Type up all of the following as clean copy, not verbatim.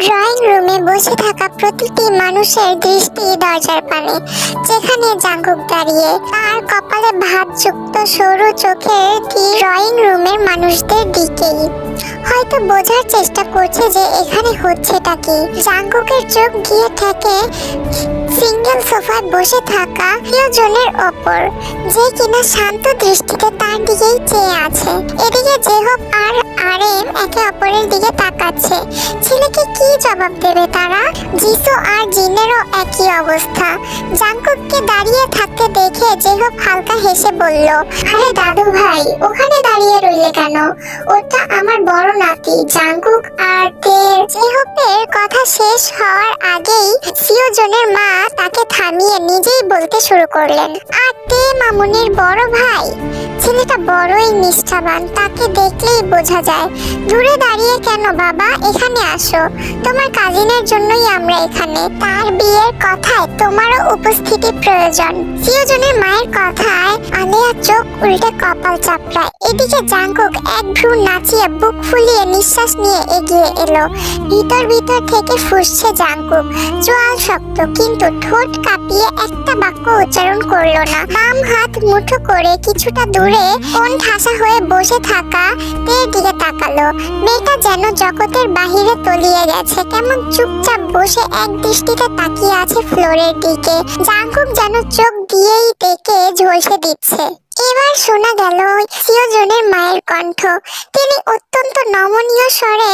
Drawing রুমে বসে থাকা প্রতিটি মানুষের দৃষ্টি দরজার পানে, যেখানে জাঙ্কুক দাঁড়িয়ে, তার কপালে ভাঁজযুক্ত সরু চোখের ড্রয়িং রুমের মানুষদের দিকেই হয়তো বোঝার চেষ্টা করছে যে এখানে হচ্ছেটা কি। জাঙ্কুকের চোখ গিয়ে ঠেকে সিঙ্গেল সোফায় বসে থাকা প্রিয়জনের ওপর, যে কিনা শান্ত দৃষ্টিতে তার দিকেই চেয়ে আছে। এদিকে জেহব আর আরএম একে অপরের দিকে তাকাচ্ছে। ছেলেকে কি জবাব দেবে তারা? জিসু আর জিনেরও একই অবস্থা। জাঙ্কুককে দাঁড়িয়ে থাকতে দেখে জেহব হালকা হেসে বলল, আরে দাদু ভাই, ওখানে দাঁড়িয়ে রইলে কেন? ওটা আমার বড় নাতি জাঙ্কুক। আর জেহবের কথা শেষ হওয়ার আগেই সিওজনের মা তাকে থামিয়ে নিজেই বলতে শুরু করলেন, আর মামুনির বড় ভাই। ছেলেটা বড়ই নিষ্ঠাবান, তাকে দেখলেই বোঝা যায়। দূরে দাঁড়িয়ে কেন বাবা, এখানে আসো। তোমার কাজিনের জন্যই আমরা এখানে। তার বিয়ের কথায় তোমারও উপস্থিতি প্রয়োজন। সিওজনের মায়ের কথায় আলেয়া চোখ উল্টে কপাল চাপড়ায়। এদিকে জাঙ্কুক এক ভ্রু নাচিয়ে বুক ফুলিয়ে নিঃশ্বাস নিয়ে এগিয়ে এলো। ভিতর ভিতর থেকে ফুঁসছে জাঙ্কুক, চোয়াল শক্ত, কিন্তু ঠোঁট কাঁপিয়ে একটা বাক্য উচ্চারণ করলো না। বাম হাত মুঠো করে কিছুটা দূরে কোন ঠাসা হয়ে বসে থাকা তের দিকে তাকালো। মেয়েটা যেন জগতের বাহিরে তলিয়ে গেছে, কেমন চুপচাপ বসে এক দৃষ্টিতে তাকিয়ে আছে ফ্লোরের দিকে। জাঙ্কুক যেন চোখ দিয়েই দেখে ঝলসে দিচ্ছে। এবার শোনা গেল সিওজনের মায়ের কণ্ঠ। তিনি অত্যন্ত নমনীয় স্বরে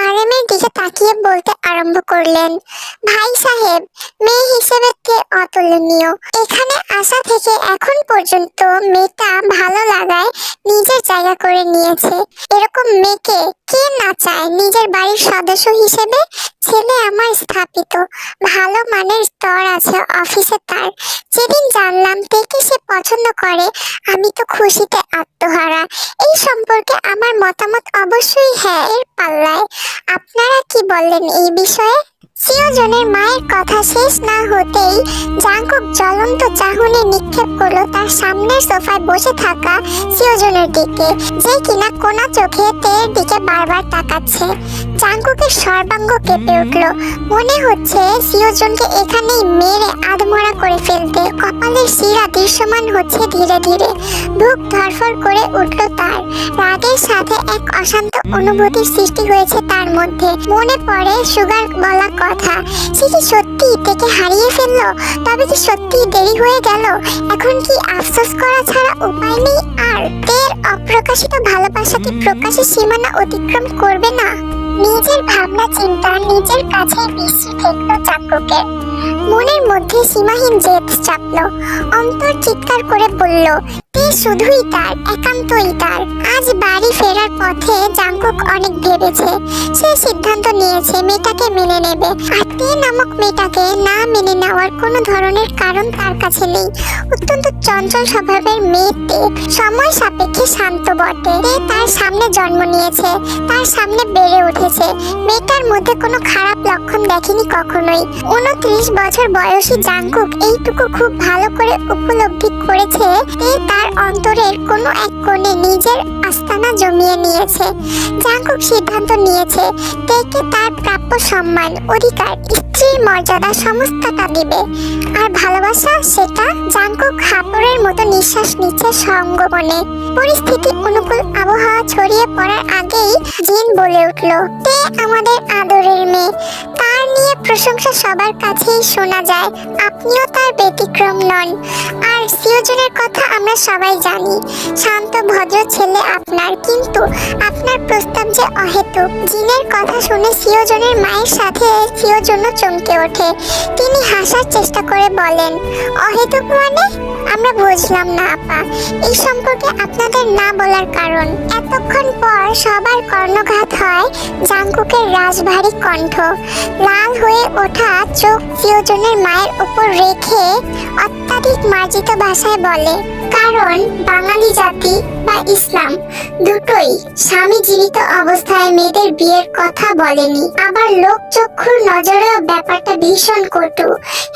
আরএমের দিকে তাকিয়ে বলতে আরম্ভ করলেন, ভাই সাহেব, মেয়ে হিসেবে কে অতুলনীয়। এখানে আসা থেকে এখন পর্যন্ত মেয়েটা ভালো লাগায় নিজের জায়গা করে নিয়েছে। এরকম মেয়েকে কে না চায় নিজের বাড়ির সদস্য হিসেবে? ছেলে আমার স্থাপিত, ভালো মানের স্তর আছে অফিসে তার। যেদিন জানলাম তেকে সে পছন্দ করে, আমি তো খুশিতে আত্মহারা। এই সম্পর্কে আমার মতামত অবশ্যই হ্যাঁ এর পাল্লায়। আপনারা কি বললেন এই বিষয়ে? সিওজনের মায়ের কথা শেষ না হতেই জাঙ্কুক জ্বলন্ত চাহনি নিক্ষেপ করলো তার সামনের সোফায় বসে থাকা সিওজনের দিকে, যে কিনা কোনা চোখে তের দিকে বারবার তাকাচ্ছে। জাঙ্কুকের সর্বাঙ্গ কেঁপে উঠল। মনে হচ্ছে সিওজনকে এখানেই মেরে আধমরা করে ফেলতে। কপালের শিরা দৃশ্যমান হচ্ছে ধীরে ধীরে। বুক ধরফর করে উঠল তার। রাগের সাথে এক অশান্ত অনুভূতির সৃষ্টি হয়েছে তার মধ্যে। মনে পড়ে সুগার বলা কথা, সে কি সত্যি তেকে হারিয়ে ফেললো? তবে কি সত্যি দেরি হয়ে গেল? এখন কি আফসোস করা ছাড়া উপায় নেই আর? তের অপ্রকাশিত ভালোবাসা কি প্রকাশের সীমানা অতিক্রম করবে না? নিজের ভাবনা চিন্তা নিজের কাছে বিশ্রী ঠেকলো জাঙ্কুকের। মনের মধ্যে সীমাহীন জেদ চাপলো। অন্তর চিৎকার করে বলল, তে শুধুই তার, একান্তই তার। আজ বাড়ি ফেরার পথে জাঙ্কুক অনেক ভেবেছে। সে সিদ্ধান্ত নিয়েছে মেয়েটাকে মেনে নেবে। আর তে নামক মেয়েটাকে না মেনে নেওয়ার কোনো ধরনের কারণ তার কাছে নেই। অত্যন্ত চঞ্চল স্বভাবের মেয়ে তে, সময় সাপেক্ষে শান্ত বটে। তে তার সামনে জন্ম নিয়েছে, তার সামনে বেড়ে উঠেছে। মেয়েটার মধ্যে কোনো খারাপ লক্ষণ দেখেনি কখনোই। 29 বছর বয়সী জাঙ্কুক এইটুকু খুব ভালো করে উপলব্ধি করেছে, তে তার অন্তরের কোনো এক কোণে নিজের আস্তানা জমিয়ে নিয়েছে। জাঙ্কুক সিদ্ধান্ত নিয়েছে তেকে তার প্রাপ্য সম্মান, অধিকার, স্ত্রীর মর্যাদা সমস্তটা দিবে। আর ভালোবাসা, সেটা জাঙ্কুক হাপড়ের মতো নিঃশ্বাস নিচ্ছে সঙ্গোপনে। পরিস্থিতি অনুকূল আবহাওয়া ছড়িয়ে পড়ার আগেই জিন বলে উঠল, তে আমাদের আদরের মেয়ে। তার নিয়ে প্রশংসা সবার কাছেই শোনা যায়, আপনিও তার ব্যতিক্রম নন। আর সিওজনের কথা আমরা সবাই জানি, শান্ত ভদ্র ছেলে আপনার, কিন্তু আপনার প্রস্তাব যে অহেতুক। জিনের কথা শুনে সিওজনের মায়ের সাথে সিওজনও চমকে ওঠে। তিনি হাসার চেষ্টা করে বলেন, অহেতুক মানে? আমরা বুঝলাম না আপা, এই সম্পর্কে আপনাদের না বলার কারণ। এতক্ষণ পর সবার কর্ণঘাত হয় জাঙ্কুকের রাজভারী কণ্ঠ। লাল হয়ে ওঠা চোখ সিওজনের মায়ের উপর রেখে অত্যাধিক মার্জিত ভাষায় বলে, কারণ বাঙালি জাতি বা ইসলাম দুটোই স্বামী জীবিত অবস্থায় মেয়েদের বিয়ের কথা বলেনি। আবার লোকচক্ষুর নজরেও ব্যাপারটা ভীষণ কটু।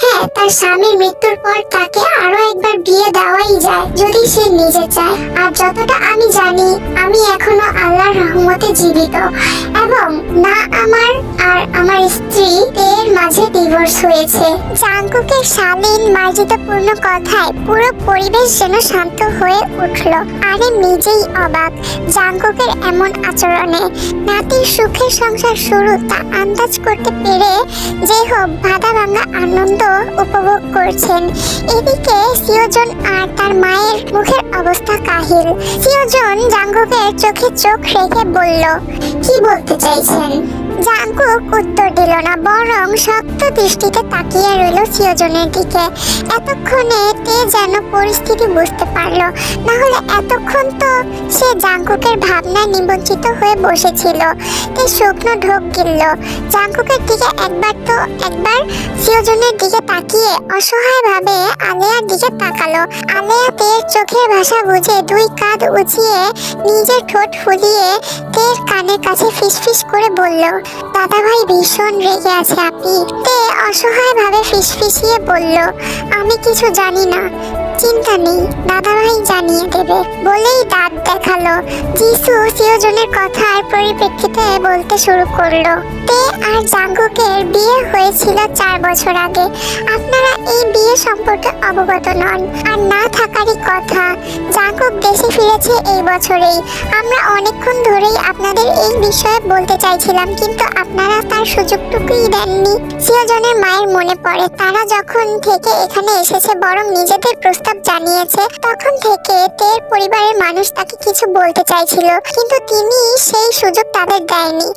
হ্যাঁ, তার স্বামীর মৃত্যুর পর তাকে আরো একবার বিয়ে দেওয়াই যায় যদি সে নিজে চায়। আর যতটা আমি জানি, আমি এখনো আল্লাহর রহমতে জীবিত এবং না আমার আর আমার স্ত্রী এর মাঝে ডিভোর্স হয়েছে। জাঙ্কুকের শালীন মার্জিতপূর্ণ কথায় পুরো পরিবেশ যেন শান্ত হয়ে উঠল। আরে নিজেই অবাক জাঙ্কুকের এমন আচরণে। নাতির সুখের সংসার শুরু তা আন্দাজ করতে পেরে যে হোক বাধা ভাঙা আনন্দ উপভোগ করছেন। এদিকে সিওজন আর তার মায়ের মুখের অবস্থা কাহিল। সিওজন জাঙ্কুকের চোখে চোখ রেখে বলল, কি বলতে চাইছেন? জাঙ্কুক উত্তর দিল না, বরং শক্ত দৃষ্টিতে তাকিয়ে রইল সিওজনের দিকে। এতক্ষণে তে যেন পরিস্থিতি বুঝতে পারলো, না হলে এতক্ষণ তো সে জাঙ্কুকের ভাবনায় নিমজ্জিত হয়ে বসেছিল। তে শুকনো ঢোক গিলল। জাঙ্কুকের দিকে একবার সিওজনের দিকে তাকিয়ে অসহায়ভাবে আলেয়ার দিকে তাকালো। আলেয়া তের চোখের ভাষা বুঝে দুই কাঁধ উঁচিয়ে নিজের ঠোঁট ফুলিয়ে তের কানের কাছে ফিসফিস করে বলল, দাদা ভাই ভীষণ রেগে আছে আপনি। তে অসহায়ভাবে ফিসফিসিয়ে বলল, আমি কিছু জানি না। চিন্তা নেই, দাদা ভাই জানিয়ে দেবে বলেই দাঁত দেখালো। জিসু সিওজনের কথার পরিপ্রেক্ষিতে বলতে শুরু করলো, তে আর জাঙ্কুকের বিয়ে হয়েছিল 4 বছর আগে। আপনারা এই বিয়ে সম্পর্কে অবগত নন, আর না থাকারই কথা। জাঙ্কুক দেশে ফিরেছে এই বছরেই। আমরা অনেকক্ষণ ধরেই আপনাদের এই বিষয়ে বলতে চাইছিলাম, কিন্তু আপনারা তার সুযোগটুকুই দেননি। সিওজনের মায়ের মনে পড়ে তারা যখন থেকে এখানে এসেছে বরং নিজেদের প্রস্তাব জানিয়েছে, তখন থেকে তের পরিবারের মানুষ তাকে কিছু বলতে চাইছিল, কিন্তু তিনি সেই সুযোগ তাদের দেয়নি।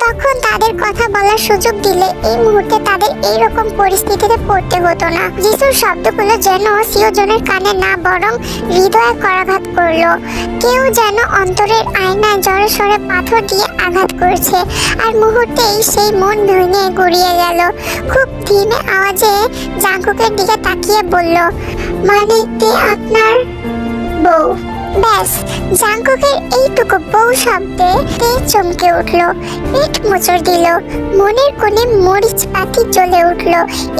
তখন তাদের কথা বলার সুযোগ দিলে এই মুহূর্তে তাদের এইরকম পরিস্থিতিতে পড়তে হতো না। যিশুর শব্দগুলো যেন সিওজনের কানে না বরং হৃদয়ে করাঘাত করলো। কেউ যেন অন্তরের আয়নায় জোরে সোরে পাথর দিয়ে আঘাত করছে, আর মুহূর্তেই সেই মন ভেঙে গুড়িয়ে গেল। খুব ধীমে আওয়াজে জাঙ্কুকের দিকে তাকিয়ে বলল, মানে তে আপনার বউ? ব্যাস, জাঙ্কুকের এইটুকু বউ শব্দে তে চমকে উঠল, পেট মোচড় দিল, মনের কোণে মরিচ পাতি জ্বলে উঠল।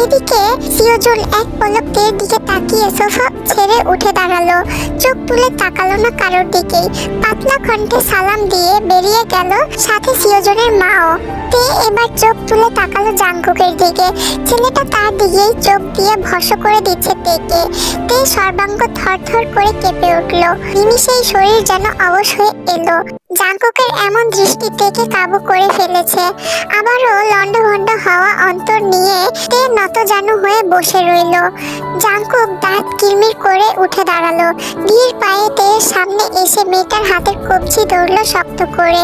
এদিকে সিওজন এক পলক তের দিকে তাকিয়ে সোফা ছেড়ে উঠে দাঁড়ালো। চোখ তুলে তাকালো না কারোর দিকেই। পাতলা কণ্ঠে সালাম দিয়ে বেরিয়ে গেল সাথে সিওজনের মাও। তে এবার চোখ তুলে তাকালো জাঙ্কুকের দিকে। ছেলেটা তার দিকেই চোখ দিয়ে ভস্ম করে দিচ্ছে তেকে। তে সর্বাঙ্গ থরথর করে কেঁপে উঠল। নিমিষেই শরীর যেন অবশ হয়ে এলো। জাঙ্কুকের এমন দৃষ্টি তেকে কাবু করে ফেলেছে। আবারও লন্ডভন্ড হওয়া অন্তর নিয়ে তে নতজানু হয়ে বসে রইল। জাঙ্কুক দাঁত কিরমির করে উঠে দাঁড়ালো। ধীর পায়ে তের সামনে এসে মেয়েটার হাতের কবজি ধরলো শক্ত করে।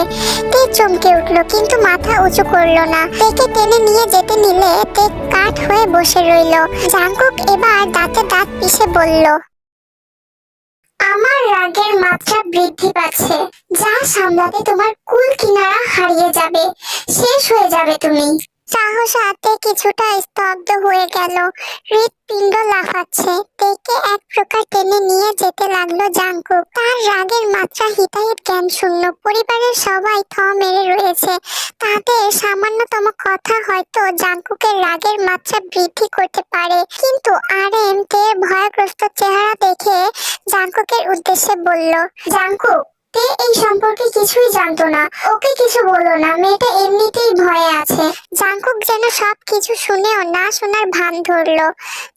তে চমকে উঠলো, কিন্তু মাথা উঁচু করলো না। তেকে টেনে নিয়ে যেতে নিলে তে কাঠ হয়ে বসে রইল। জাঙ্কুক এবার দাঁতে দাঁত পিষে বলল, আমার রাগের মাত্রা বৃদ্ধি পাচ্ছে। যা সামলাতে তোমার কুল কিনারা হারিয়ে যাবে, শেষ হয়ে যাবে তুমি। সাহস হাতে কিছুটা স্তব্ধ হয়ে গেল। হৃৎপিণ্ড লাফাচ্ছে। তেকে এক প্রকার টেনে নিয়ে যেতে লাগলো জাঙ্কুক। তার রাগের মাত্রা হিতাহিত জ্ঞান শূন্য। পরিবারের সবাই থ মেরে রয়েছে। তাদের সামান্যতম কথা হয়তো জাঙ্কুকের রাগের মাত্রা বৃদ্ধি করতে পারে, কিন্তু আরএম তের ভয়গ্রস্ত চেহারা দেখে জাঙ্কুকের উদ্দেশ্যে বলল, জাঙ্কুক, তে এই সম্পর্কে কিছুই জানতো না। ওকে কিছু বলো না, মেয়েটা এমনিতেই ভয়ে আছে। জাঙ্কুক যেন সবকিছু শুনেও না শোনার ভান ধরলো।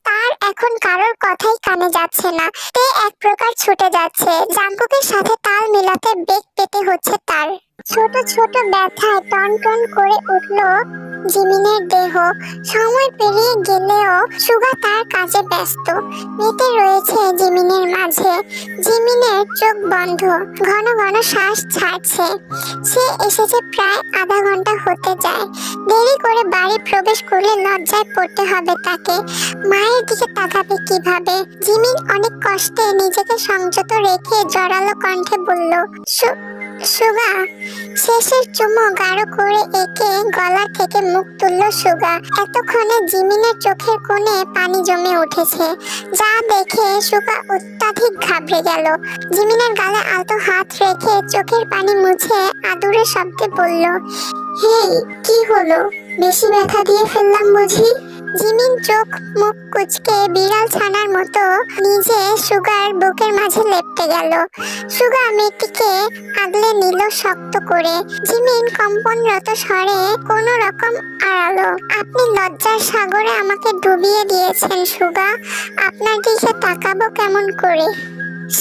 তার এখন কারোর কথাই কানে যাচ্ছে না। তে এক প্রকার ছুটে যাচ্ছে। জাঙ্কুকের সাথে তাল মিলাতে বেগ পেতে হচ্ছে তার। ছোট ছোট ব্যথায় টন টন করে উঠলো জিমিনের দেহ। সময় পেরিয়ে গেলেও সুগা তার কাজে ব্যস্ত। মেতে রয়েছে জিমিনের মাঝে। জিমিনের চোখ বন্ধ, ঘন ঘন শ্বাস ছাড়ছে। সে এসেছে প্রায় আধা ঘন্টা হতে যায়। দেরি করে বাড়ি প্রবেশ করলে লজ্জায় পড়তে হবে তাকে। মায়ের দিকে তাকাবে কিভাবে? জিমিন অনেক কষ্টে নিজেকে সংযত রেখে জোরালো কণ্ঠে বলল, সুগা শেষের চুমো গাঢ় করে একে গলা থেকে মুখ তুলল সুগা। এতক্ষণে জিমিনের চোখের কোণে পানি জমে উঠেছে, যা দেখে সুগা অত্যাধিক ঘাবড়ে গেল। জিমিনের গালে আলতো হাত রেখে চোখের পানি মুছে আদুরে শব্দে বলল, হেই, কি হলো? বেশি ব্যথা দিয়ে ফেললাম বুঝি? জিমিন চোখ মুখ কুচকে বিড়াল ছানার মতো নিজে সুগার বুকের মাঝে লেপ্টে গেল। সুগা মেয়েটিকে আগলে নিল শক্ত করে। জিমিন কম্পনরত স্বরে কোনো রকম আড়ালো, আপনি লজ্জার সাগরে আমাকে ডুবিয়ে দিয়েছেন সুগা, আপনার দিকে তাকাবো কেমন করে?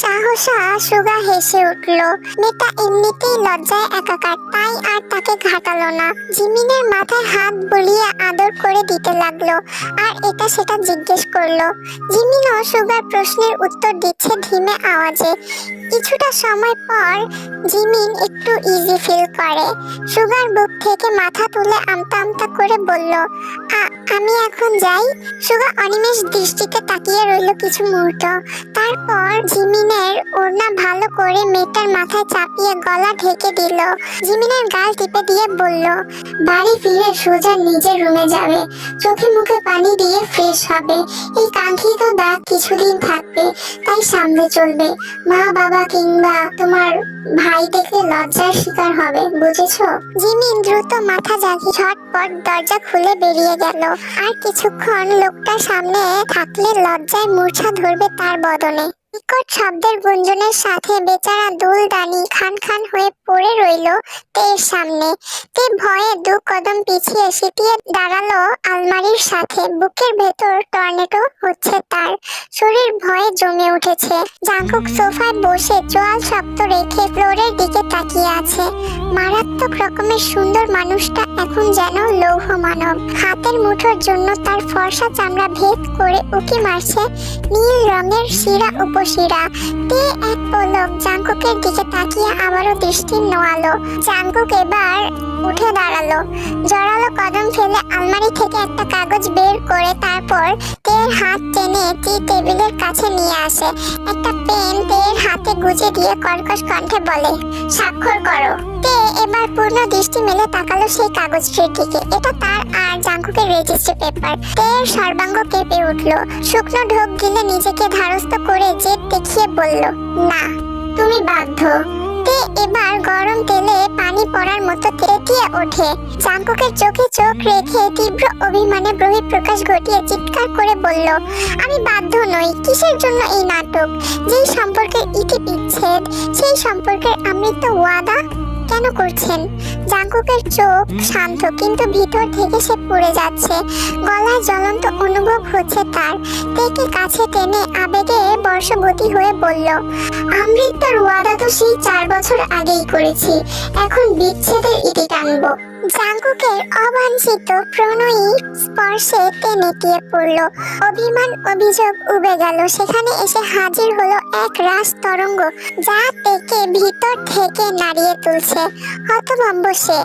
সাহসা সুগা হেসে উঠল। মেয়েটা এমনিতেই লজ্জায় একাকার, তাই আর তাকে ঘাটালো না। জিমিনের মাথায় হাত বুলিয়ে আদর করে দিতে লাগলো আর এটা সেটা জিজ্ঞেস করলো। জিমিনও সুগার প্রশ্নের উত্তর দিচ্ছে ধীমে আওয়াজে। কিছুটা সময় পর জিমিন একটু ইজি ফিল করে। সুগার বুক থেকে মাথা তুলে আমতা আমতা করে বলল, আমি এখন যাই। সুগা অনিমেষ দৃষ্টিতে তাকিয়ে রইল কিছু মুহূর্ত, তারপর জিমিনের ওড়না ভালো করে মেয়েটার মাথায় চাপিয়ে গলা ঢেকে দিল। জিমিনের গাল টিপে দিয়ে বলল, বাড়ি ফিরে সোজা নিজের রুমে যাবে, চোখে মুখে পানি দিয়ে ফ্রেশ হবে। এই কাঙ্ক্ষিত দাগ কিছুদিন থাকবে, তাই সামনে চলবে। মা বাবা কিংবা তোমার ভাই দেখলে লজ্জার শিকার হবে, বুঝেছো? জিমিন দ্রুত মাথা জাগিয়ে ঝটপট দরজা খুলে বেরিয়ে গেল। আর কিছুক্ষণ লোকটার সামনে থাকলে লজ্জায় মূর্ছা ধরবে তার বদনে। বিকট শব্দের গুঞ্জনের সাথে বেচারা দুলদানি খান খান হয়ে পড়ে রইল তের সামনে। তে ভয়ে দু কদম পিছিয়ে সিটিয়ে দাঁড়ালো আলমারির সাথে। বুকের ভেতর টর্নেডো হচ্ছে তার, শরীর ভয়ে জমে উঠেছে। জাঙ্কুক সোফায় বসে চোয়াল শক্ত রেখে ফ্লোরের দিকে তাকিয়ে আছে। মারাত্মক রকমের সুন্দর মানুষটা এখন যেন লৌহ মানব। হাতের মুঠোর জন্য তার ফর্সা চামড়া ভেদ করে উকি মারছে নীল রঙের শিরা উপশিরা। তে এক পলক জাঙ্কুকের দিকে তাকিয়ে আবারও দৃষ্টি নোয়ালো। জাঙ্কুক এবার উঠে দাঁড়ালো, জড়ালো কদম ফেলে আলমারি থেকে একটা কাগজ বের করে তারপর তের হাত টেনে টি টেবিলের কাছে নিয়ে আসে। একটা পেন তের হাতে গুজে দিয়ে কর্কশ কণ্ঠে বলে, স্বাক্ষর করো। তে এবার পূর্ণ দৃষ্টি মেলে তাকালো সেই কাগজটির দিকে। এটা তার আর জাঙ্কুকের রেজিস্ট্রি পেপার। তের সর্বাঙ্গ কেঁপে উঠলো। শুকনো ঢোক গিলে নিজেকে ধারস্থ করে জেদ দেখিয়ে বলল, না, তুমি বাধ্য। তে এবার গরম তেলে পানি পড়ার মতো তেতিয়ে ওঠে। জাঙ্কুকের চোখে চোখ রেখে তীব্র অভিমানে বহিঃপ্রকাশ ঘটিয়ে চিৎকার করে বলল, আমি বাধ্য নই। কিসের জন্য এই নাটক? যেই সম্পর্কের ইতি বিচ্ছেদ, সেই সম্পর্কের আমৃত ওয়াদা কেন করছেন? জাঙ্কুকের চোখ শান্ত, কিন্তু ভিতর থেকে সে পুড়ে যাচ্ছে। গলায় জ্বলন্ত অনুভব হচ্ছে তার। তেকে কাছে টেনে আবেগে বর্ষবতী হয়ে বলল, আমৃত্যুর ওয়াদা তো সেই 4 বছর আগেই করেছি, এখন বিচ্ছেদের ইতি টানবো। জাঙ্কুকের অবাঞ্ছিত প্রণয়ী স্পর্শে তে নেতিয়ে পড়ল। অভিমান অভিযোগ উবে গেল। সেখানে এসে হাজির হলো এক রাস তরঙ্গ, যা তেকে ভিতর থেকে নাড়িয়ে তুলছে। হতভম্ব সে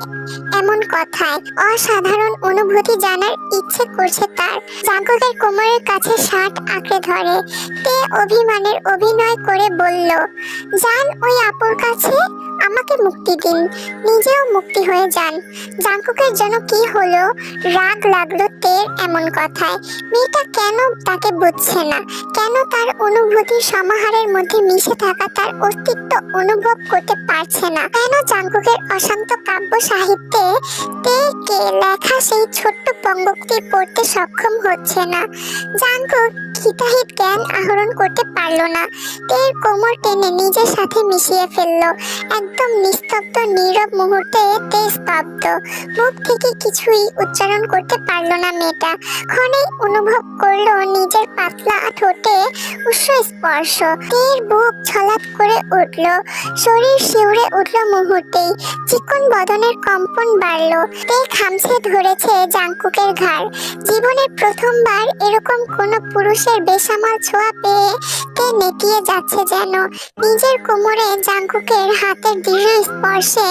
এমন কথায়। অসাধারণ অনুভূতি জানার ইচ্ছে করছে তার। জাঙ্কুকের কোমরের কাছে শার্ট আঁকড়ে ধরে। তে অভিমানের অভিনয় করে বলল, যান ওই আপুর কাছে, আমাকে মুক্তি দিন, নিজেও মুক্তি হয়ে যান। জাঙ্কুকের যেন কি হলো, রাগ লাগলো তের এমন কথায়। মেয়েটা কেন তাকে বুঝছে না? কেন তার অনুভূতির সমাহারের মধ্যে মিশে থাকা তার অস্তিত্ব অনুভব করতে পারছে না? কেন জাঙ্কুকের অশান্ত কাব্য সাহিত্যে তেকে লেখা সেই ছোট্ট পঙ্গক্তি পড়তে সক্ষম হচ্ছে না? জাঙ্কুক হিতাহিত জ্ঞান আহরণ করতে পারল না। তের কোমর টেনে নিজের সাথে মিশিয়ে ফেললো। একদম নিস্তব্ধ নীরব মুহূর্তে তে স্তব্ধ। মুখ থেকে কিছুই উচ্চারণ করতে পারল না মেয়েটা। ক্ষণেই অনুভব করলো নিজের পাতলা ঠোঁটে উষ্ণ স্পর্শ। তের বুক ছলাৎ করে উঠল, শরীর শিউরে উঠল মুহূর্তেই। চিকন বদনের কম্পন বাড়ল। তে খামছে ধরেছে জাঙ্কুকের ঘাড়। জীবনের প্রথমবার এরকম কোনো পুরুষের বেসামাল ছোঁয়া পেয়ে তে নেতিয়ে যাচ্ছে যেন। নিজের কোমরে জাঙ্কুকের হাতের দৃঢ় স্পর্শে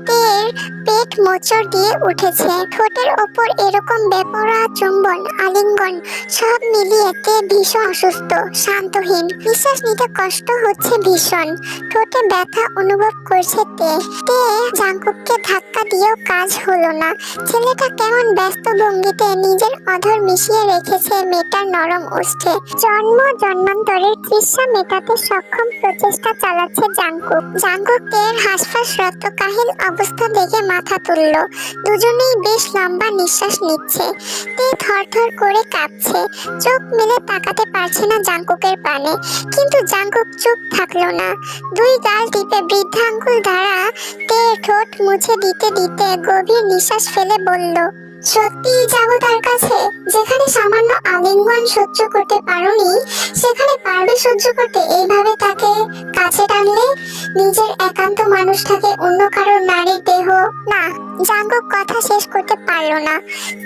তের পেট মোচড় দিয়ে উঠেছে। ঠোঁটের ওপর এরকম বেপরোয়া চুম্বন, আলিঙ্গন সব মিলিয়ে তে ভীষণ অসুস্থ, শান্তহীন। নিঃশ্বাস নিতে কষ্ট হচ্ছে ভীষণ। ঠোঁটে ব্যথা অনুভব করছে তে। জাঙ্কুককে ধাক্কা দিয়েও কাজ হলো না। ছেলেটা কেমন ব্যস্ত ভঙ্গিতে নিজের অধর মিশিয়ে রেখেছে মেয়েটার নরম ওষ্ঠে। জন্মান্তরের তৃষ্ণা মেটাতে সক্ষম প্রচেষ্টা চালাচ্ছে জাঙ্কুক। জাঙ্কুকের হাঁসফাঁস রক্তকাহিল অবস্থা দেখে মাথা তুলল। দুজনেই বেশ লম্বা নিঃশ্বাস নিচ্ছে। তে থরথর করে কাঁপছে। চোখ মেলে তাকাতে পারছে না জাঙ্কুকের পানে। কিন্তু জাঙ্কুক চুপ থাকলো না। দুই গাল টিপে বৃদ্ধাঙ্গুল দ্বারা তে ঠোঁট মুছে দিতে দিতে গভীর নিঃশ্বাস ফেলে বলল, সত্যিই যাবো তার কাছে? যেখানে সামান্য আলিঙ্গন সহ্য করতে পারোনি, সেখানে পারবে সহ্য করতে এইভাবে তাকে কাছে টানলে? নিজের একান্ত মানুষটাকে অন্য কারোর নারীর দেহ? না, জাঙ্কুক কথা শেষ করতে পারলো না।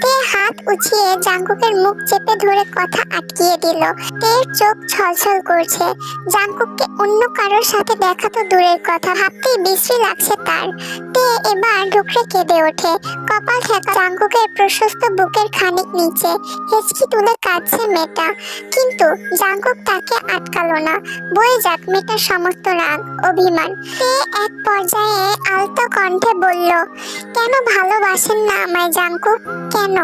তে হাত উঠিয়ে জাঙ্কুকের মুখ চেপে ধরে কথা আটকিয়ে দিল। তের চোখ ছলছল করছে। জাঙ্কুককে অন্য কারোর সাথে দেখা তো দূরের কথা, ভাবতেই বিশ্রী লাগছে তার। তে এবার ঢুকরে কেঁদে ওঠে। কপাল ঠেকা জাঙ্কুকের প্রশস্ত বুকের খানিক নিচে। হেঁচকি তুলে কাঁদছে মেয়েটা। কিন্তু জাঙ্কুক তাকে আটকালো না। বয়ে যাক মেয়েটার সমস্ত রাগ, অভিমান। তে এক পর্যায়ে আলতো কণ্ঠে বলল, কেন ভালোবাসেন না আমায় জাঙ্কুক? কেন?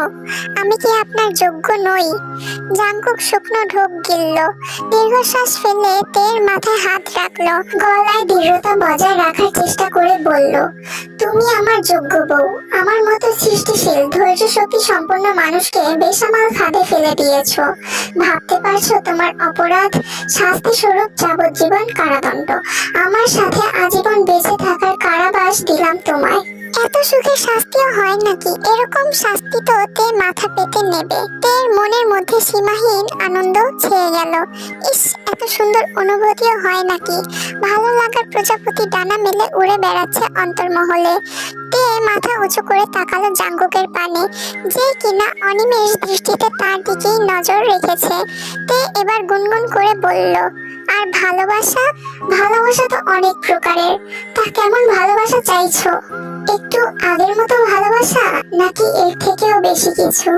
আমি কি আপনার যোগ্য নই? জাঙ্কুক শুকনো ঢোক গিলল। দীর্ঘশ্বাস ফেলে তের মাথায় হাত রাখলো। গলায় দৃঢ়তা বজায় রাখার চেষ্টা করে বলল, তুমি আমার যোগ্য বউ। আমার মতো সৃষ্টিশীল, ধৈর্য শক্তি সম্পন্ন মানুষকে বেসামাল খাদে ফেলে দিয়েছো। ভাবতে পারছো তোমার অপরাধ? শাস্তি স্বরূপ যাবজ্জীবন কারাদণ্ড। আমার সাথে আজীবন বেঁচে থাকার কারাবাস দিলাম তোমায়। এত সুখের শাস্তিও হয় নাকি? এরকম শাস্তি তো তে মাথা পেতে নেবে। তের মনের মধ্যে সীমাহীন আনন্দ ছেয়ে গেল। ইস, এত সুন্দর অনুভূতিও হয় নাকি? ভালো লাগার প্রজাপতি ডানা মেলে উড়ে বেড়াচ্ছে অন্তর্মহলে। তে মাথা উঁচু করে তাকালো জাঙ্কুকের পানে, যে কিনা অনিমেষ দৃষ্টিতে তার দিকেই নজর রেখেছে। তে এবার গুনগুন করে বলল, আর ভালোবাসা? ভালোবাসা তো অনেক প্রকারের। তা কেমন ভালোবাসা চাইছো? একটু আগের মতো ভালোবাসা, নাকি এর থেকেও বেশি কিছু?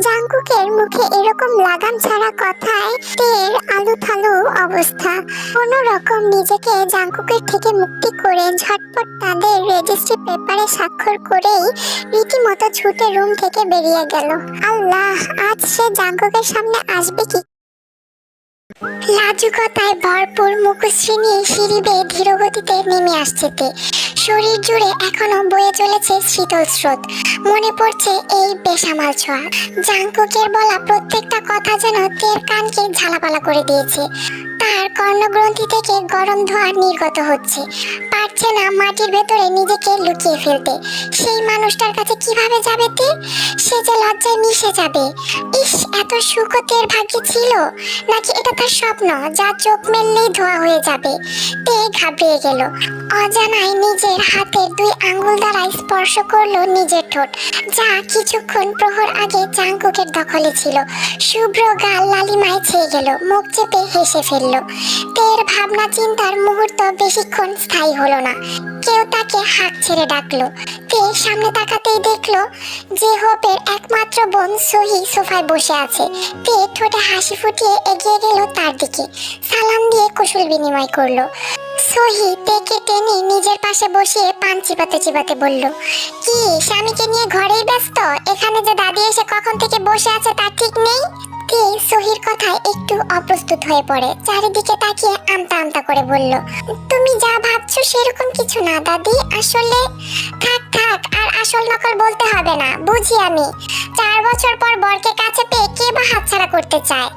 জাঙ্কুকের মুখে এরকম লাগাম ছাড়া কথায় তের আলু থালু অবস্থা। কোনো রকম নিজেকে জাঙ্কুকের থেকে মুক্তি করে ঝটপট তাদের রেজিস্ট্রি পেপারে স্বাক্ষর করেই রীতিমতো ছুটে রুম থেকে বেরিয়ে গেল। আল্লাহ, আজ সে জাঙ্কুকের সামনে আসবে কি? লাজুকতায় ভরপুর মুখশ্রী নিয়ে সিঁড়ি বেয়ে ধীরগতিতে নেমে আসছে তে। শরীর জুড়ে এখনো বয়ে চলেছে শীতল স্রোত। মনে পড়ছে এই বেসামাল ছোঁয়া। জাঙ্কুকের বলা প্রত্যেকটা কথা যেন তের কানকে ঝালাপালা করে দিয়েছে। তার কর্ণগ্রন্থি থেকে গরম ধোঁয়া নির্গত হচ্ছে। পারছে না মাটির ভেতরে নিজেকে লুকিয়ে ফেলতে। সেই মানুষটার কাছে কিভাবে যাবে তে? সে যে লজ্জায় মিশে যাবে। ইস, এত সুখও তের ভাগ্যে ছিল, নাকি এটা তার স্বপ্ন যা চোখ মেললেই ধোঁয়া হয়ে যাবে? তে ঘাবড়িয়ে গেল। অজানায় নিজের হাতের দুই আঙ্গুল দ্বারা স্পর্শ করলো নিজের ঠোঁট, যা কিছুক্ষণ প্রহর আগে জাঙ্কুকের দখলে ছিল। শুভ্র গাল লালিমায় ছেয়ে গেল। মুখ চেপে হেসে ফেলল। তের ভাবনা চিন্তার মুহূর্ত বেশিক্ষণ স্থায়ী হলো না। কেউ তাকে হাঁক ছেড়ে ডাকলো। তে সামনে তাকাতেই দেখলো যে হোপের একমাত্র বোন সহি সোফায় বসে আছে। তে ঠোঁটে হাসি ফুটিয়ে এগিয়ে গেল তার দিকে। সালাম দিয়ে কুশল বিনিময় করলো। সহি তেকে টেনে নিজের পাশে বসিয়ে পান চিবাতে চিবাতে বলল, কি স্বামীকে নিয়ে ঘরেই ব্যস্ত? এখানে যে দাদি এসে কখন থেকে বসে আছে তার ঠিক নেই? তে সহির কথায় একটু অপ্রস্তুত হয়ে পড়ে। চারিদিকে তাকিয়ে আমতা আমতা করে বলল, তুমি যা ভাবছো সেরকম কিছু না দাদি। আসলে থাক থাক, আর আসল নকল বলতে হবে না, বুঝি আমি। 4 বছর পর বরকে কাছে পেয়ে কে বা হাতছাড়া করতে চায়?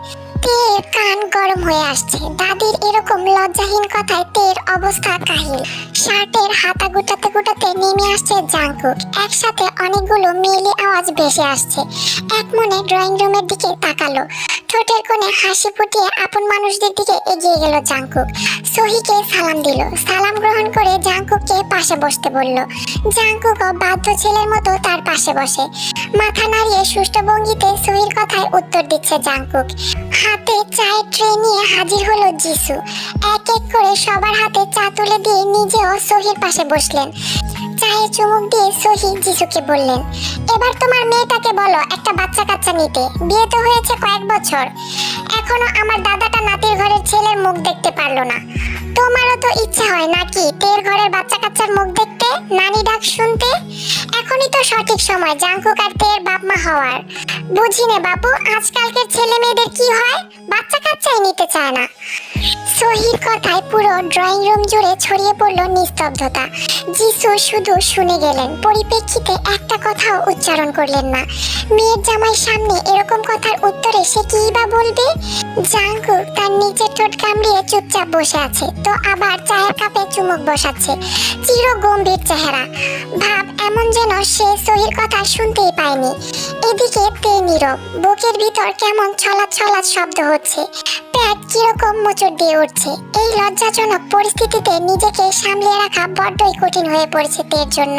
তের কান গরম হয়ে আসছে। দাদির এরকম লজ্জাহীন কথায় তের অবস্থা কাহিল। শার্টের হাতা গুটাতে গুটাতে নেমে আসছে জাঙ্কুক। একসাথে অনেকগুলো মেয়েলি আওয়াজ ভেসে আসছে। এক মনে ড্রয়িং রুমের দিকে তাকালো। ঠোঁটের কোণে হাসি ফুটিয়ে আপন মানুষদের দিকে এগিয়ে গেল জাংকুক। সহিকে সালাম দিল। সালাম গ্রহণ করে জাংকুককে পাশে বসতে বলল। জাংকুকও বাধ্য ছেলের মতো তার পাশে বসে। মাথা নাড়িয়ে সুষ্ঠু ভঙ্গিতে সহির কথায় উত্তর দিচ্ছে জাংকুক। হাতে চায়ের ট্রে নিয়ে হাজির হলো যিশু। এক এক করে সবার হাতে চা তুলে দিয়ে নিজেও সহির পাশে বসলেন। চায়ে চুমুক দিয়ে সহি যিশুকে বললেন, এবার তোমার মেয়েটাকে বলো একটা বাচ্চা কাচ্চা নিতে। বিয়ে তো হয়েছে কয়েক বছর, এখনো আমার দাদাটা নাতির ঘরের ছেলের মুখ দেখতে পারলো না। তোমারও তো ইচ্ছা হয় নাকি তের ঘরের বাচ্চা কাচ্চার মুখ দেখতে, নানি ডাক শুনতে? এখনই তো সঠিক সময় জাংকুক আর তের বাপ মা হওয়ার। বুঝি নে বাবু, আজকালকের ছেলে মেয়েদের কি হয়, বাচ্চা কাচ্চাই নিতে চায় না। সহির কথায় পুরো ড্রয়িং রুম জুড়ে ছড়িয়ে পড়ল নিস্তব্ধতা। যিশু শুধু শুনে গেলেন, পরিপ্রেক্ষিতে একটা কথাও উচ্চারণ করলেন না। মেয়ের জামাইয়ের সামনে এরকম কথার উত্তরে সে কি বা বলবে? জাংকুক তার নিচের ঠোঁট কামড়িয়ে চুপচাপ বসে আছে, তো আবার চায়ের কাপে চুমুক বসাচ্ছে। চির গম্ভীর চেহারা, ভাব এমন যেন সে সহির কথা শুনতেই পায়নি। এদিকে তে নীরব, বুকের ভিতর কেমন ছলাৎ ছলাৎ শব্দ হচ্ছে, পেট কিরকম মোচড় দিয়ে উঠছে। এই লজ্জাজনক পরিস্থিতিতে নিজেকে সামলে রাখা বড্ডই কঠিন হয়ে পড়েছে তের জন্য।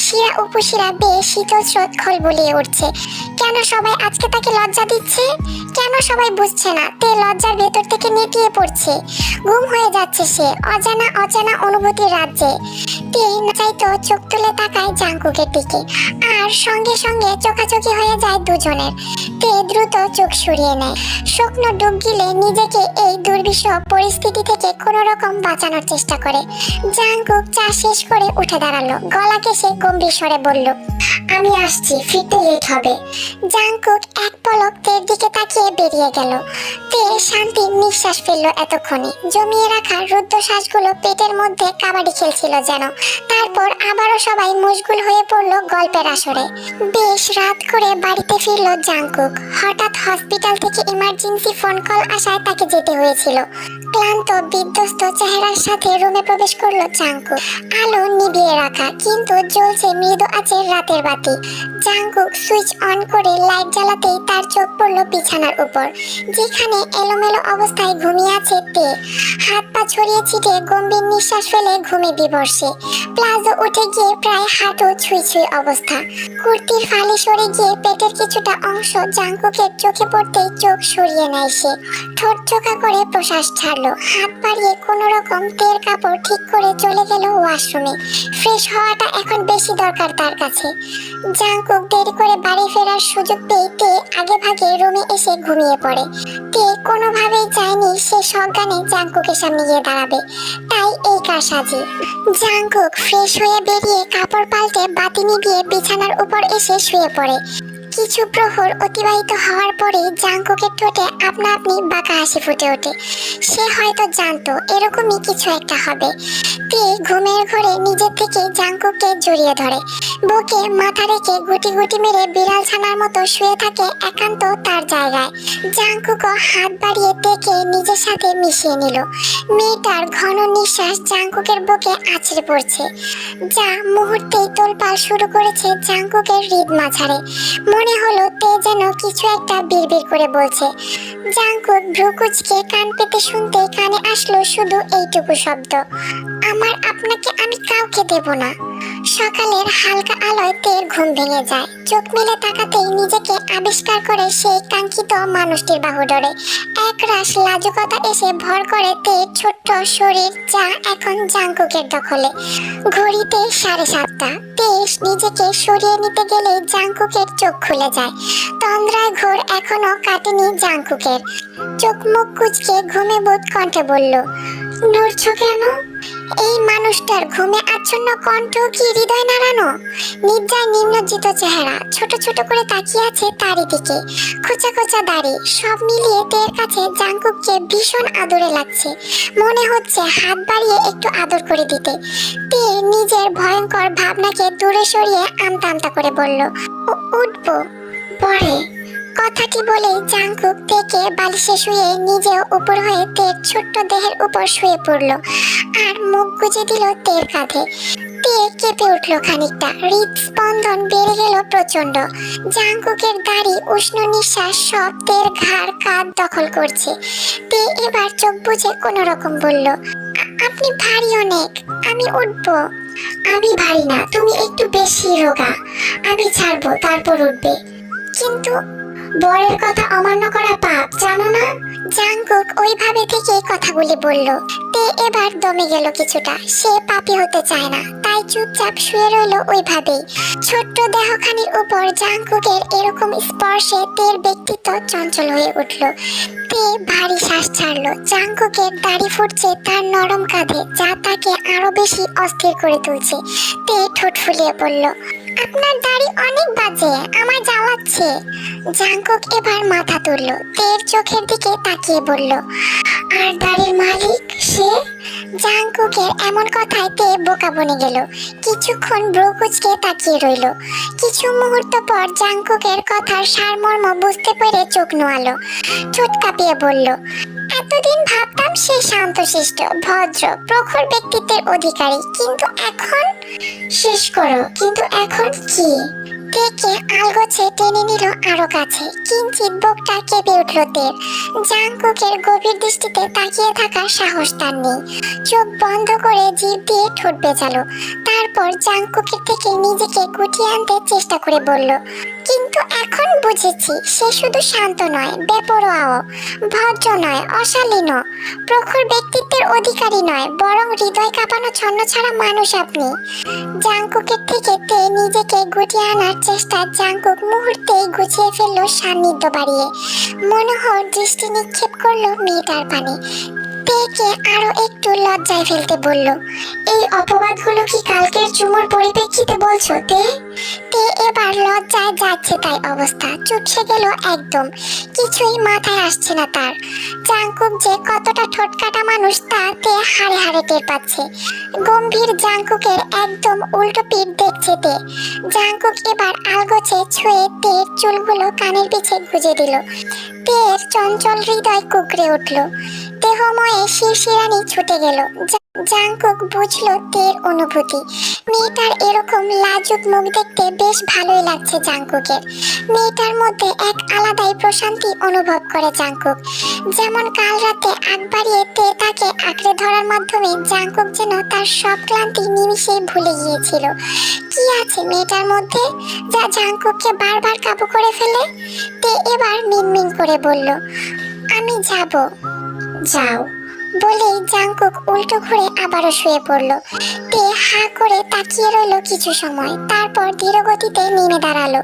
শিরা উপশিরা বেয়ে শীতল স্রোত খলবলিয়ে উঠছে। কেন সবাই আজকে তাকে লজ্জা দিচ্ছে? কেন সবাই বুঝছে না তে লজ্জার ভেতর থেকে নেতিয়ে পড়ছে? গুম হয়ে যাচ্ছে সে অজানা অচেনা অনুভূতির রাজ্যে। তে চাইতো চোখ তুলে তাকায় জাংকুকের দিকে, আর সঙ্গে সঙ্গে চোখাচোখি হয়ে যায় দুজনের। তে দ্রুত চোখ সরিয়ে নেয়, শুকনো ডুব গিলে নিজেকে এই দুর্বিষহ পরিস্থিতি থেকে কোনো রকম বাঁচানোর চেষ্টা করে। জাংকুক চা শেষ করে উঠে দাঁড়ালো, গলা কেসে গম্ভীর স্বরে বলল, আমি আসছি, ফিরতে লেট হবে। জাংকুক এক পলক তের দিকে তাকিয়ে বেরিয়ে গেল। তে শান্তির নিঃশ্বাস ফেললো। এতক্ষণে জমিয়ে রাখা রুদ্ধশ্বাসগুলো পেটের মধ্যে কাবাডি খেলছিল যেন। তারপর আবারও সবাই মশগুল হয়ে পড়লো গল্পের আসরে। বেশ রাত করে বাড়িতে ফিরল জাংকুক। হঠাৎ হসপিটাল থেকে ইমার্জেন্সি ফোন কল আসায় তাকে যেতে হয়েছিল। ক্লান্ত বিধ্বস্ত চেহারার সাথে রুমে প্রবেশ করলো জাংকুক। আলো নিভিয়ে রাখা, কিন্তু জ্বলছে মৃদু আঁচের রাতের বাতি। জাংকুক সুইচ অন করে লাইট জ্বালাতেই তার চোখ পড়ল বিছানার উপর, যেখানে এলোমেলো অবস্থায় ঘুমিয়ে আছে তে। হাত পা ছড়িয়ে ছিটিয়ে গম্ভীর নিঃশ্বাস ফেলে ঘুমে বিবর্ষে। প্লাজো উঠে গিয়ে প্রায় হাঁটু ছুঁই ছুঁই অবস্থা। কুর্তির ফালি সরে গিয়ে পেটের কিছুটা অংশ জাংকুকের চোখে পড়তেই চোখ সরিয়ে নেয় সে। ঠোঁট চোখা করে প্রশ্বাস ছাড়লো। হাত বাড়িয়ে কোনো রকম তের কাপড় ঠিক করে চলে গেল ওয়াশরুমে। ফ্রেশ হওয়াটা এখন বেশি দরকার তার কাছে। জাংকুক দেরি করে বাড়ি ফেরার সুযোগ পেয়ে তে আগে ভাগে রুমে এসে ঘুমিয়ে পড়ে। তে কোনোভাবেই চায়নি সে সজ্ঞানে জাংকুকের সামনে গিয়ে দাঁড়াবে, তাই এই কারসাজি। জাংকুক ফ্রেশ হয়ে বেরিয়ে কাপড় পাল্টে বাতি নিভিয়ে বিছানার উপর এসে শুয়ে পড়ে। কিছু প্রহর অতিবাহিত হওয়ার পরে জাংকুকের ঠোঁটে আপনা আপনি বাঁকা হাসি ফুটে ওঠে। সে হয়তো জানতো এরকমই কিছু একটা হবে। তে ঘুমের ঘরে নিজের থেকে জাংকুককে জড়িয়ে ধরে, বুকে মাথা রেখে গুটি গুটি মেরে বিড়াল ছানার মতো শুয়ে থাকে একান্ত তার জায়গায়। জাংকুকও হাত বাড়িয়ে তেকে নিজের সাথে মিশিয়ে নিল। মেয়েটার ঘন নিঃশ্বাস জাংকুকের বুকে আছড়ে পড়ছে, যা মুহূর্তেই তোলপাড় শুরু করেছে জাংকুকের হৃদ মাঝারে। মনে হলো তে যেন কিছু একটা বিড়বিড় করে বলছে। জাংকুক ভ্রু কুঁচকে কান পেতে শুনতে কানে আসলো শুধু এইটুকু শব্দ, আমার আপনাকে আমি কাউকে দেব না। সকালের হালকা আলোয় তের ঘুম ভেঙে যায়। চোখ মেলে তাকাতেই নিজেকে আবিষ্কার করে সেই কাঙ্ক্ষিত মানুষটির বাহুডোরে। এক রাশ লাজুকতা এসে ভর করে তের ছোট্ট শরীর, যা এখন জাংকুকের দখলে। ঘড়িতে 7:30। তেজ নিজেকে সরিয়ে নিতে গেলে জাংকুকের চোখ খুলে যায়। তন্দ্রায় ঘোর এখনো কাটেনি জাংকুকের। চোখ মুখ কুঁচকে ঘুমে বোধ কণ্ঠে বলল, নড়ছো কেন? এই মানুষটার ঘুমে আচ্ছন্ন কণ্ঠ কি হৃদয় নাড়ানো? নির্জায় নিম্নজিত চেহারা, ছোট ছোট করে তাকিয়ে আছে তারই দিকে। খোঁচা খোঁচা দাড়ি, সব মিলিয়ে তের কাছে জাংকুককে ভীষণ আদরে লাগছে। মনে হচ্ছে হাত বাড়িয়ে একটু আদর করে দিতে। তে নিজের ভয়ঙ্কর ভাবনাকে দূরে সরিয়ে আমতা আমতা করে বলল, উঠবো পরে। কথাটি বলে জাংকুক থেকে বালিশে শুয়ে নিজেও উপর হয়ে তের ছোট্ট দেহের উপর শুয়ে পড়ল আর মুখ গুজে দিল তের কাঁধে। তে কেঁপে উঠলো খানিকটা, হৃদস্পন্দন বেড়ে গেল প্রচন্ড। জাংকুকের দাড়ি, উষ্ণ নিঃশ্বাস সব তের ঘাড় কাঁধ দখল করছে। তে এবার চোখ বুজে কোন রকম বলল, আপনি ভারী অনেক, আমি উঠবো। আমি ভারী না, তুমি একটু বেশি রোগা, আমি ছাড়বো তারপর উঠবে। কিন্তু বরের কথা অমান্য করা পাপ, জানো না? জাংকুক ওইভাবে থেকে কথাগুলি বলল। তে এবার দমে গেল কিছুটা, সে পাপী হতে চায় না, তাই চুপচাপ শুয়ে রইল ওইভাবেই। ছোট্ট দেহখানির উপর জাংকুকের এরকম স্পর্শে তের ব্যক্তিত্ব চঞ্চল হয়ে উঠল। তে ভারী শ্বাস ছাড়লো। জাংকুকের দাড়ি ফুটছে তার নরম কাঁধে, যা তাকে আরো বেশি অস্থির করে তুলছে। তে ঠোঁট ফুলিয়ে বলল, আপনার দাড়ি অনেক বাজে, আমার জ্বালাচ্ছে। জাংকুক এবার মাথা তুলল, তের চোখের দিকে তাকিয়ে বলল, আর দাড়ির মালিক সে? জাংকুকের এমন কথায় তে বোকা বনে গেল। কিছুক্ষণ ভ্রু কুঁচকে তাকিয়ে রইল। কিছু মুহূর্ত পর জাংকুকের কথার সারমর্ম বুঝতে পেরে চোখ নোয়ালো। ঠোঁট কাঁপিয়ে বলল, এতদিন ভাবতাম সে শান্তশিষ্ট, ভদ্র, প্রখর ব্যক্তিত্বের অধিকারী, কিন্তু এখন? শেষ করো, কিন্তু এখন কি? থেকে আলগোছে টেনে নিল আরো কাছে। কিঞ্চিত বুকটা কেঁপে উঠল তের। জাংকুকের গভীর দৃষ্টিতে তাকিয়ে থাকার সাহস তার নেই। চোখ বন্ধ করে জিভ দিয়ে ঠোঁট বেজালো। তারপর জাংকুকের থেকে নিজেকে গুটিয়ে আনতে চেষ্টা করে বলল, কিন্তু এখন বুঝেছি সে শুধু শান্ত নয়, বেপরোয়াও, ভদ্র নয়, অশালীন, প্রখর ব্যক্তিত্বের অধিকারী নয়, বরং হৃদয় কাঁপানো ছন্নছাড়া মানুষ আপনি। জাংকুকের থেকে তে নিজেকে গুটিয়ে আনার চেষ্টা জাংকুক মুহূর্তেই গুছিয়ে ফেলল সান্নিধ্য বাড়িয়ে। মনোহর দৃষ্টি নিক্ষেপ করলো মেয়েটার পানে। তেকে আরো একটু লজ্জায় ফেলতে বলল, এই অপবাদগুলো কি কালকের চুমুর পরিপ্রেক্ষিতে বলছো তে? তে এবার লজ্জায় যাচ্ছে তাই অবস্থা, চুপসে গেল একদম, কিছুই মাথায় আসছে না তার। জাংকুক যে কতটা ঠোঁটকাটা মানুষ তা তে হাড়ে হাড়ে টের পাচ্ছে। গম্ভীর জাংকুকের একদম উল্টো পিঠ দেখছে তে। জাংকুক এবার আলগোছে ছুঁয়ে তের চুলগুলো কানের পিছে গুজে দিল। তের চঞ্চল হৃদয় কুকড়ে উঠল, দেহময়ে শিরশিরানি ছুটে গেল। জাংকুক বুঝলো তের অনুভূতি। মেয়েটার এরকম লাজুক মুখ দেখতে বেশ ভালোই লাগছে জাংকুকের। মেয়েটার মধ্যে এক আলাদাই প্রশান্তি অনুভব করে জাংকুক। যেমন কাল রাতে আগ বাড়িয়ে তে তাকে আঁকড়ে ধরার মাধ্যমে জাংকুক যেন তার সব ক্লান্তি নিমিষেই ভুলে গিয়েছিল। কি আছে মেয়েটার মধ্যে যা জাংকুককে বারবার কাবু করে ফেলে? তে এবার মিনমিন করে বলল, আমি যাব। যাও বলেই জাংকুক উল্টো ঘুরে আবারও শুয়ে পড়ল। তে হা করে তাকিয়ে রইল কিছু সময়, তারপর ধীরগতিতে নেমে দাঁড়ালো।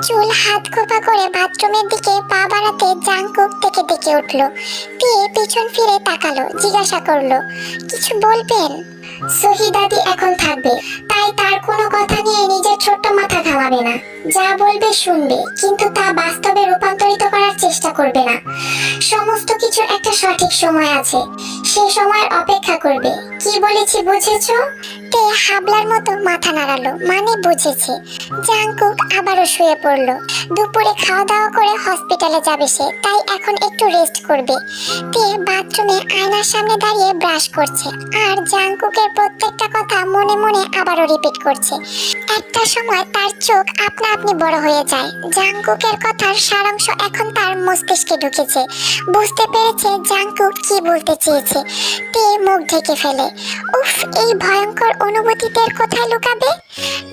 চুল হাত খোপা করে বাথরুমের দিকে পা বাড়াতে জাংকুক থেকে ডেকে উঠল। তে পিছন ফিরে তাকালো, জিজ্ঞাসা করলো, কিছু বলবেন? সহিদাদি এখন থাকবে, তাই তার কোনো কথা নিয়ে নিজের ছোট্ট মাথা ঘামাবে না। যা বলবে শুনবে, কিন্তু তা বাস্তবে রূপান্তরিত করার চেষ্টা করবে না। সমস্ত কিছুর একটা সঠিক সময় আছে, সে সময়ের অপেক্ষা করবে। কি বলেছি বুঝেছো? তে হাবলার মতো মাথা নাড়ালো, মানে বুঝেছে। জাংকুক আবারও শুয়ে পড়ল। দুপুরে খাওয়া দাওয়া করে হসপিটালে যাবে সে, তাই এখন একটু রেস্ট করবে। তে বাথরুমে আয়নার সামনে দাঁড়িয়ে ব্রাশ করছে আর জাংকুকের প্রত্যেকটা কথা মনে মনে আবারও রিপিট করছে। একটা সময় তার চোখ আপনা আপনি বড় হয়ে যায়। জাংকুকের কথার সারাংশ এখন তার মস্তিষ্কে ঢুকেছে। বুঝতে পেরেছে জাংকুক কি বলতে চেয়েছে। তে মুখ ঢেকে ফেলে। উফ, এই ভয়ঙ্কর অনুভূতিদের কোথায় লুকাবে?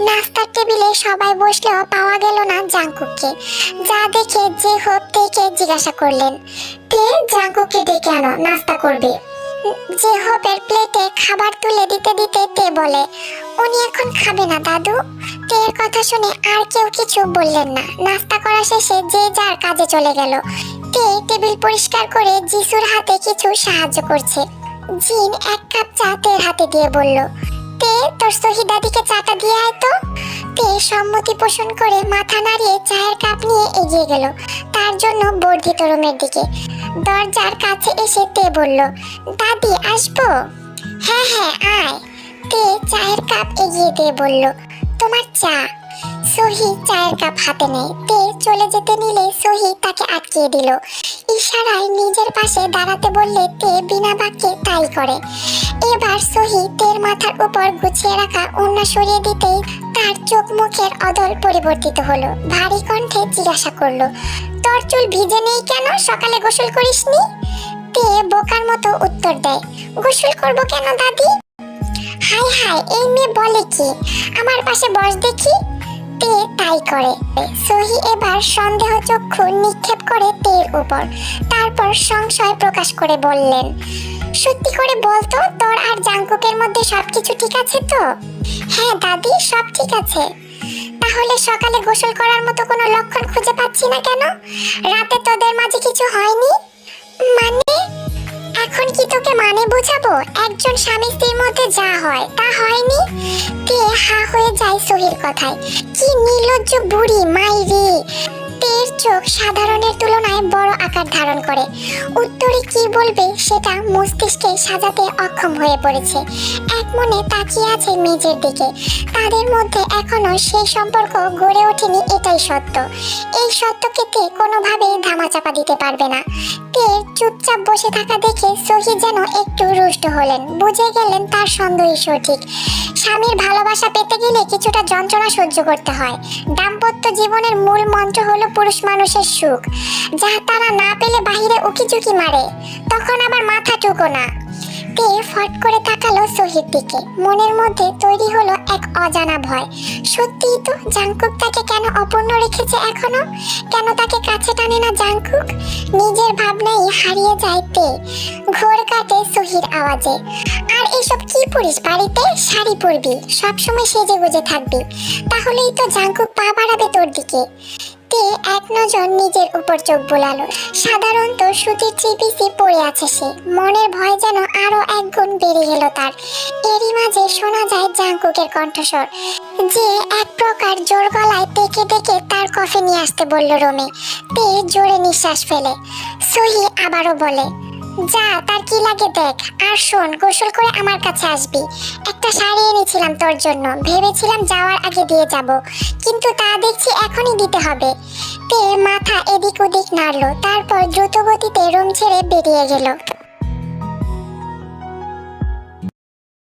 নাস্তার টেবিলে সবাই বসলেও পাওয়া গেল না জাংকুককে। যা দেখে যে হোপ তেকে জিজ্ঞাসা করলেন, তে জাংকুককে ডেকে আনো, নাস্তা করবে। যে হোপের প্লেটে খাবার তুলে দিতে দিতে তে বলে, উনি এখন খাবে না দাদু। তের কথা শুনে আর কেউ কিছু বললেন না। নাস্তা করা শেষে যে যার কাজে চলে গেল। তে টেবিল পরিষ্কার করে জিসুর হাতে কিছু সাহায্য করছে। জিন এক কাপ চা তের হাতে দিয়ে বলল, তে তোর সহিদাদিকে চাটা দিয়ে আয় তো। তে সম্মতি পোষণ করে মাথা নাড়িয়ে চায়ের কাপ নিয়ে এগিয়ে গেল তার জন্য বর্ধিত রুমের দিকে। দরজার কাছে এসে তে বলল, দাদি আসবো? হ্যাঁ হ্যাঁ আয়। তে চায়ের কাপ এগিয়ে দিয়ে বলল, তোমার চা। সহি চায়ের কাপ হাতে নেয়। তে চলে যেতে নিলে সোহি তাকে আটকিয়ে দিল। ইশারায় নিজের পাশে দাঁড়াতে বললে তে বিনা বাক্যে তাই করে। এবার সোহি তের মাথার উপর গুছিয়ে রাখা ওড়না সরিয়ে দিতেই তার চোখ মুখের অদল পরিবর্তিত হলো। ভারী কণ্ঠে জিজ্ঞাসা করলো, তোর চুল ভিজে নেই কেন? সকালে গোসল করিসনি? তে বোকার মতো উত্তর দেয়, গোসল করবো কেন দাদি? হাই হাই, এই মেয়ে বলে কি? আমার পাশে বস দেখি। তে তাই করে। সোহি এবার সন্দেহ চক্ষু নিক্ষেপ করে তের উপর, তারপর সংশয় প্রকাশ করে বললেন, সত্যি করে বলতো, তোর আর জাংকুকের মধ্যে সবকিছু ঠিক আছে তো? হ্যাঁ দাদি, সব ঠিক আছে। তাহলে সকালে গোসল করার মতো কোনো লক্ষণ খুঁজে পাচ্ছি না কেন? রাতে তোদের মাঝে কিছু হয়নি? মানে এখন কি তোকে মানে বুঝাবো? একজন স্বামী স্ত্রীর মধ্যে যা হয় তা হয়নি? তে হা হয়ে যায় সোহির কথায়। কি নির্লজ্জ বুড়ি মাইরি! তের চোখ সাধারণের তুলনায় বড় আকার ধারণ করে। উত্তরে কি বলবে সেটা মস্তিষ্কে সাজাতে অক্ষম হয়ে পড়েছে। এক মনে তাকিয়ে আছে মেজের দিকে। তাদের মধ্যে এখনো সেই সম্পর্ক গড়ে ওঠেনি, এটাই সত্য। এই সত্যকে তে কোনোভাবেই ধামাচাপা দিতে পারবে না। তে চুপচাপ বসে থাকা দেখে সোহি যেন একটু রুষ্ট হলেন। বুঝে গেলেন তার সন্দেহই সঠিক। স্বামীর ভালোবাসা পেতে গেলে কিছুটা যন্ত্রণা সহ্য করতে হয়। দাম্পত্য জীবনের মূল মন্ত্র হলো পুরুষ মানুষের সুখ, যা তারা না পেলে বাহিরে উকিঝুঁকি মারে, তখন আবার মাথা টুকো না। তে ফট করে তাকালো সোহির দিকে। মনের মধ্যে তৈরি হলো এক অজানা ভয়। সত্যিই তো, জাংকুক তাকে কেন অপূর্ণ রেখেছে এখনো? কেন তাকে কাছে টানে না জাংকুক? নিজের ভাবনাই হারিয়ে যায় তে। ঘোর কাটে সোহির আওয়াজে। আর এসব কি পরিস বাড়িতে? শাড়ি পরবি, সবসময় সেজে গুজে থাকবি, তাহলেই তো জাংকুক পা বাড়াবে তোর দিকে। তে এক নজর নিজের উপর চোখ বোলালো। সাধারণত সুতির থ্রি-পিসই পরে আছে সে। মনের ভয় যেন আরো এক গুণ বেড়ে গেল তার। এরই মাঝে শোনা যায় জাংকুকের কণ্ঠস্বর, যে এক প্রকার জোর গলায় তেকে ডেকে তার কফি নিয়ে আসতে বলল রোমে। তে জোরে নিঃশ্বাস ফেলে। সোহি আবারও বলে, যা, তার কি লাগে দেখ। আর শোন, গোসল করে আমার কাছে আসবি। একটা শাড়ি এনেছিলাম তোর জন্য, ভেবেছিলাম যাওয়ার আগে দিয়ে যাব, কিন্তু তা দেখছি এখনই দিতে হবে। তে মাথা এদিক ওদিক নাড়লো, তারপর দ্রুত গতিতে রুম ছেড়ে বেরিয়ে গেল।